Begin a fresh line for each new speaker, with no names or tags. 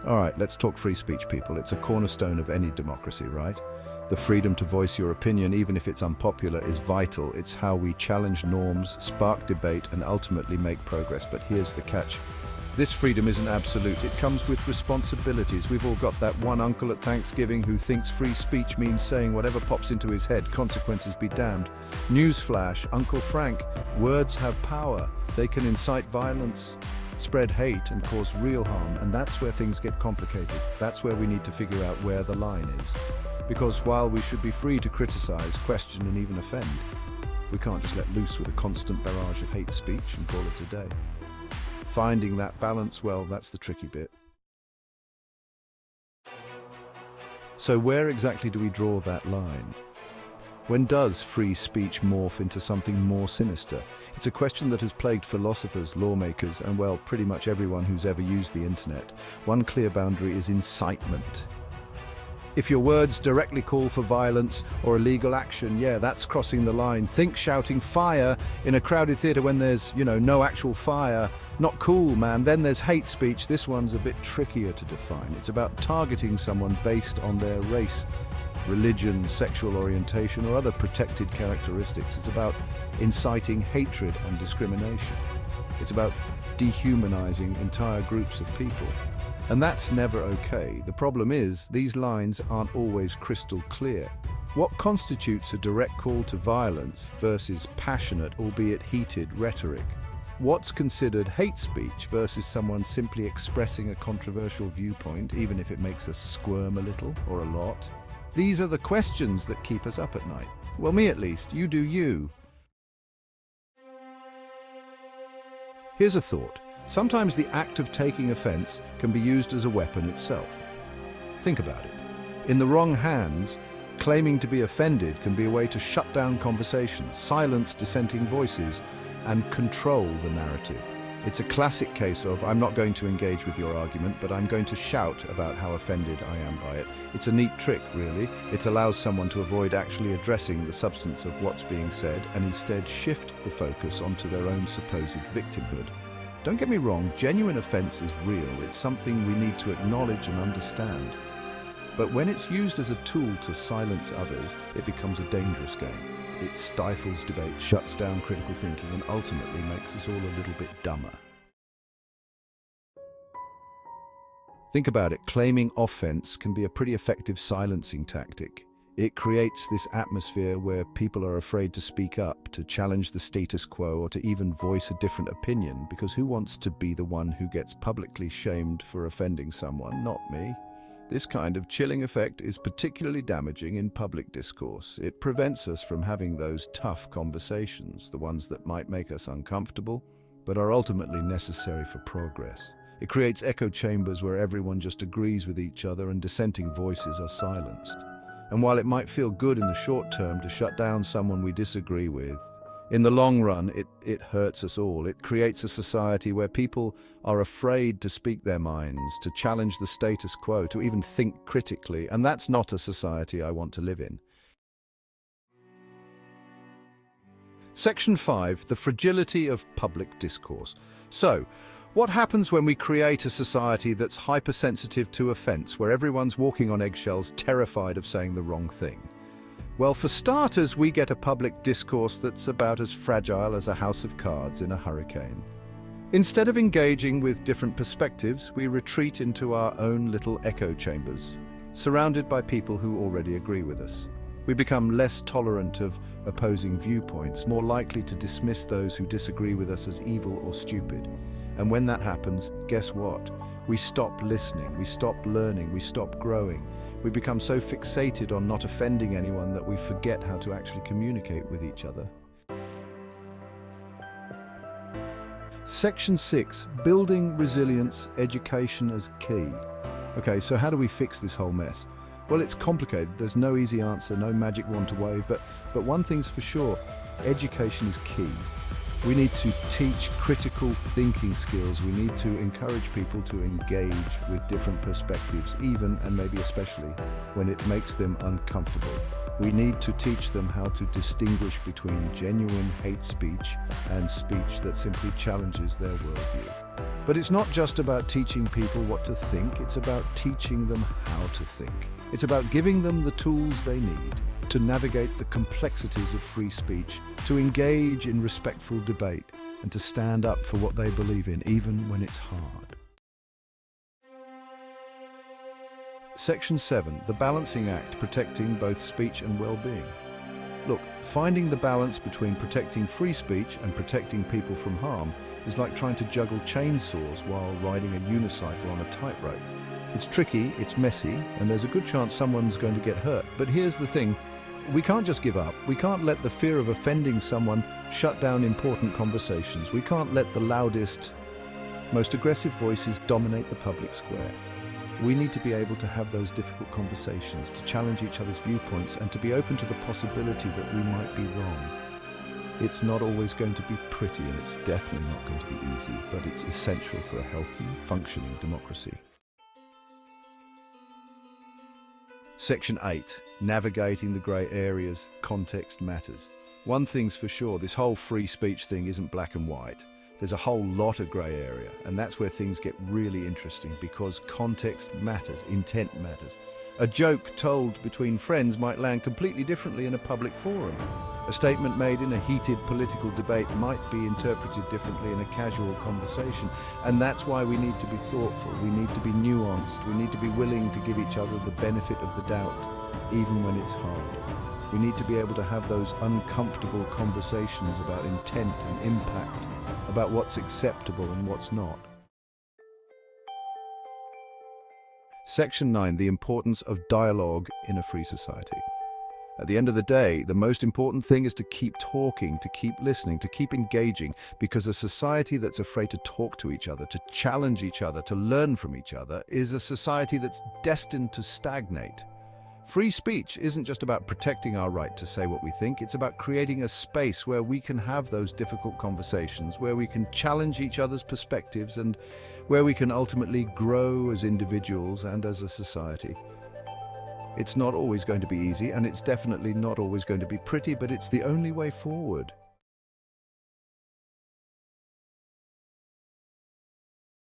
All right, let's talk free speech, people. It's a cornerstone of any democracy, right? The freedom to voice your opinion, even if it's unpopular, is vital. It's how we challenge norms, spark debate, and ultimately make progress. But here's the catch. This freedom isn't absolute. It comes with responsibilities. We've all got that one uncle at Thanksgiving who thinks free speech means saying whatever pops into his head, consequences be damned. Newsflash, Uncle Frank, words have power. They can incite violence, spread hate, and cause real harm. And that's where things get complicated. That's where we need to figure out where the line is. Because while we should be free to criticize, question, and even offend, we can't just let loose with a constant barrage of hate speech and call it a day. Finding that balance, well, that's the tricky bit. So where exactly do we draw that line? When does free speech morph into something more sinister? It's a question that has plagued philosophers, lawmakers, and, well, pretty much everyone who's ever used the internet. One clear boundary is incitement. If your words directly call for violence or illegal action, yeah, that's crossing the line. Think shouting fire in a crowded theater when there's, no actual fire. Not cool, man. Then there's hate speech. This one's a bit trickier to define. It's about targeting someone based on their race, religion, sexual orientation, or other protected characteristics. It's about inciting hatred and discrimination. It's about dehumanizing entire groups of people. And that's never okay. The problem is, these lines aren't always crystal clear. What constitutes a direct call to violence versus passionate, albeit heated, rhetoric? What's considered hate speech versus someone simply expressing a controversial viewpoint, even if it makes us squirm a little or a lot? These are the questions that keep us up at night. Well, me at least. You do you. Here's a thought. Sometimes the act of taking offense can be used as a weapon itself. Think about it. In the wrong hands, claiming to be offended can be a way to shut down conversations, silence dissenting voices, and control the narrative. It's a classic case of, I'm not going to engage with your argument, but I'm going to shout about how offended I am by it. It's a neat trick, really. It allows someone to avoid actually addressing the substance of what's being said and instead shift the focus onto their own supposed victimhood. Don't get me wrong, genuine offense is real. It's something we need to acknowledge and understand. But when it's used as a tool to silence others, it becomes a dangerous game. It stifles debate, shuts down critical thinking, and ultimately makes us all a little bit dumber. Think about it. Claiming offense can be a pretty effective silencing tactic. It creates this atmosphere where people are afraid to speak up, to challenge the status quo, or to even voice a different opinion, because who wants to be the one who gets publicly shamed for offending someone? Not me. This kind of chilling effect is particularly damaging in public discourse. It prevents us from having those tough conversations, the ones that might make us uncomfortable, but are ultimately necessary for progress. It creates echo chambers where everyone just agrees with each other and dissenting voices are silenced. And while it might feel good in the short term to shut down someone we disagree with, in the long run, it hurts us all. It creates a society where people are afraid to speak their minds, to challenge the status quo, to even think critically. And that's not a society I want to live in. Section 5, the fragility of public discourse. So, what happens when we create a society that's hypersensitive to offense, where everyone's walking on eggshells, terrified of saying the wrong thing? Well, for starters, we get a public discourse that's about as fragile as a house of cards in a hurricane. Instead of engaging with different perspectives, we retreat into our own little echo chambers, surrounded by people who already agree with us. We become less tolerant of opposing viewpoints, more likely to dismiss those who disagree with us as evil or stupid. And when that happens, guess what? We stop listening, we stop learning, we stop growing. We become so fixated on not offending anyone that we forget how to actually communicate with each other. Section 6, building resilience, education as key. Okay, so how do we fix this whole mess? Well, it's complicated. There's no easy answer, no magic wand to wave, but one thing's for sure, education is key. We need to teach critical thinking skills. We need to encourage people to engage with different perspectives, even and maybe especially when it makes them uncomfortable. We need to teach them how to distinguish between genuine hate speech and speech that simply challenges their worldview. But it's not just about teaching people what to think, it's about teaching them how to think. It's about giving them the tools they need to navigate the complexities of free speech, to engage in respectful debate, and to stand up for what they believe in, even when it's hard. Section 7, the balancing act, protecting both speech and well-being. Look, finding the balance between protecting free speech and protecting people from harm is like trying to juggle chainsaws while riding a unicycle on a tightrope. It's tricky, it's messy, and there's a good chance someone's going to get hurt. But here's the thing, we can't just give up. We can't let the fear of offending someone shut down important conversations. We can't let the loudest, most aggressive voices dominate the public square. We need to be able to have those difficult conversations, to challenge each other's viewpoints, and to be open to the possibility that we might be wrong. It's not always going to be pretty, and it's definitely not going to be easy, but it's essential for a healthy, functioning democracy. Section 8, navigating the grey areas, context matters. One thing's for sure, this whole free speech thing isn't black and white. There's a whole lot of grey area, and that's where things get really interesting because context matters, intent matters. A joke told between friends might land completely differently in a public forum. A statement made in a heated political debate might be interpreted differently in a casual conversation, and that's why we need to be thoughtful, we need to be nuanced, we need to be willing to give each other the benefit of the doubt, even when it's hard. We need to be able to have those uncomfortable conversations about intent and impact, about what's acceptable and what's not. Section 9, the importance of dialogue in a free society. At the end of the day, the most important thing is to keep talking, to keep listening, to keep engaging, because a society that's afraid to talk to each other, to challenge each other, to learn from each other, is a society that's destined to stagnate. Free speech isn't just about protecting our right to say what we think, it's about creating a space where we can have those difficult conversations, where we can challenge each other's perspectives, and where we can ultimately grow as individuals and as a society. It's not always going to be easy, and it's definitely not always going to be pretty, but it's the only way forward.